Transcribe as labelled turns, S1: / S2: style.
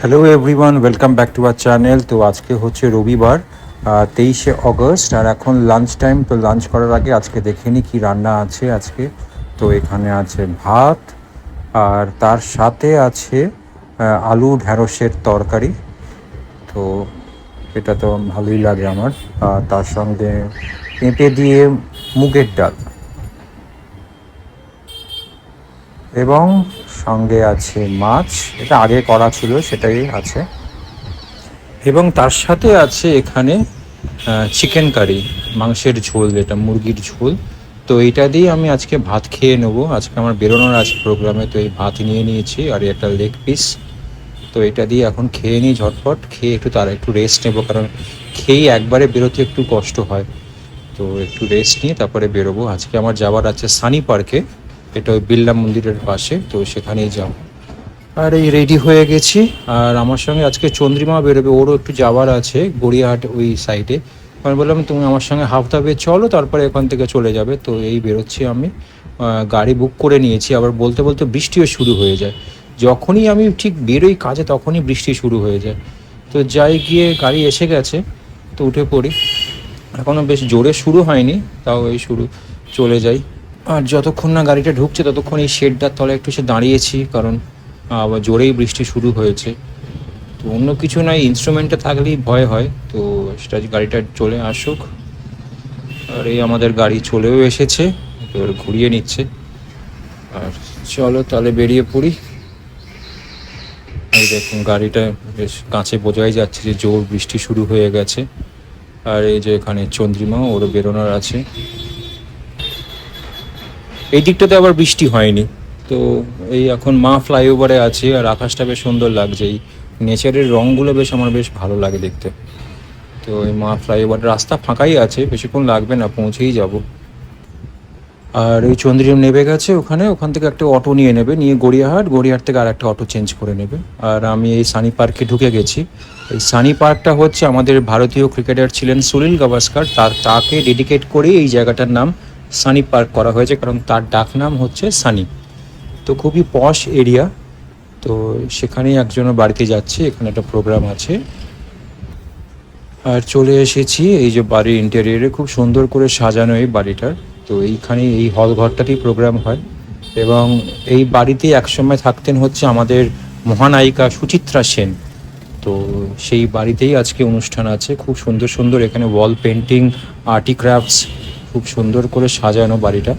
S1: Hello everyone, welcome back to our channel. তো আজকে হচ্ছে রবিবার 23শে অগস্ট, আর এখন লাঞ্চ টাইম। তো লাঞ্চ করার আগে আজকে দেখে নিই কী রান্না আছে আজকে। তো এখানে আছে ভাত, আর তার সাথে আছে আলু ঢ্যাঁড়সের তরকারি। তো এটা তো ভালোই লাগে আমার। তার সঙ্গে পেঁপে দিয়ে মুগের ডাল, এবং সঙ্গে আছে মাছ। এটা আগে করা ছিল, সেটাই আছে। এবং তার সাথে আছে এখানে চিকেন কারি, মাংসের ঝোল, যেটা মুরগির ঝোল। তো এইটা দিয়ে আমি আজকে ভাত খেয়ে নেবো। আজকে আমার বেরোনোর আছে প্রোগ্রামে, তো এই ভাত নিয়ে নিয়েছি আর একটা লেগ পিস। তো এটা দিয়ে এখন খেয়ে নিই, ঝটপট খেয়ে একটু রেস্ট নেবো, কারণ খেয়েই একবারে বেরোতে একটু কষ্ট হয়। তো একটু রেস্ট নিয়ে তারপরে বেরোবো। আজকে আমার যাওয়ার আছে সানি পার্কে, এটা ওই বিড়লা মন্দিরের পাশে, তো সেখানেই যাবো। আর এই রেডি হয়ে গেছি। আর আমার সঙ্গে আজকে চন্দ্রিমা বেরোবে, ওরও একটু যাওয়ার আছে গড়িয়াহাট ওই সাইডে। আমি বললাম তুমি আমার সঙ্গে হাফটা বে চলো, তারপরে এখান থেকে চলে যাবে। তো এই বেরোচ্ছি আমি। গাড়ি বুক করে নিয়েছি। আবার বলতে বলতে বৃষ্টিও শুরু হয়ে যায়। যখনই আমি ঠিক বেরোই কাজে, তখনই বৃষ্টি শুরু হয়ে যায়। তো যাই, গিয়ে গাড়ি এসে গেছে, তো উঠে পড়ি। এখনও বেশ জোরে শুরু হয়নি, তাও এই শুরু, চলে যাই। আর যতক্ষণ না গাড়িটা ঢুকছে ততক্ষণ এই শেডটার তলে একটু এসে দাঁড়িয়েছি, কারণ আবার জোরেই বৃষ্টি শুরু হয়েছে। তো অন্য কিছু নয়, ইনস্ট্রুমেন্টটা থাকলেই ভয় হয়। তো সেটা গাড়িটা চলে আসুক। আর এই আমাদের গাড়ি চলেও এসেছে, এবার ঘুরিয়ে নিচ্ছে। আর চলো তাহলে বেরিয়ে পড়ি। এই দেখুন গাড়িটা বেশ কাছে বোঝাই যাচ্ছে যে জোর বৃষ্টি শুরু হয়ে গেছে। আর এই যে এখানে চন্দ্রিমা, ওরও বেরোনোর আছে। এই দিকটাতে আবার বৃষ্টি হয়নি। তো এই এখন মা ফ্লাইওভারে আছে, আর আকাশটা বেশ সুন্দর লাগছে। এই নেচারের রঙগুলো বেশ আমার বেশ ভালো লাগে দেখতে। তো এই মা ফ্লাইওভার রাস্তা ফাঁকাই আছে, বেশিক্ষণ লাগবে না, পৌঁছেই যাব। আর ওই চন্দ্রিম নেমে গেছে ওখানে, ওখান থেকে একটা অটো নিয়ে নেবে, নিয়ে গড়িয়াহাট থেকে আর একটা অটো চেঞ্জ করে নেবে। আর আমি এই সানি পার্কে ঢুকে গেছি। এই সানি পার্কটা হচ্ছে আমাদের ভারতীয় ক্রিকেটার ছিলেন সুনীল গাভাস্কার, তাকে ডেডিকেট করেই এই জায়গাটার নাম সানি পার্ক করা হয়েছে, কারণ তার ডাক নাম হচ্ছে সানি। তো খুবই পশ এরিয়া। তো সেখানেই একজনের বাড়িতে যাচ্ছি, এখানে একটা প্রোগ্রাম আছে। আর চলে এসেছি এই যে বাড়ির ইন্টেরিয়রে, খুব সুন্দর করে সাজানো এই বাড়িটার। তো এইখানে এই হল ঘরটাতেই প্রোগ্রাম হয়। এবং এই বাড়িতেই একসময় থাকতেন হচ্ছে আমাদের মহানায়িকা সুচিত্রা সেন। তো সেই বাড়িতেই আজকে অনুষ্ঠান আছে। খুব সুন্দর সুন্দর এখানে ওয়াল পেন্টিং, আর্টিক্রাফটস, খুব সুন্দর করে সাজানো বাড়িটা।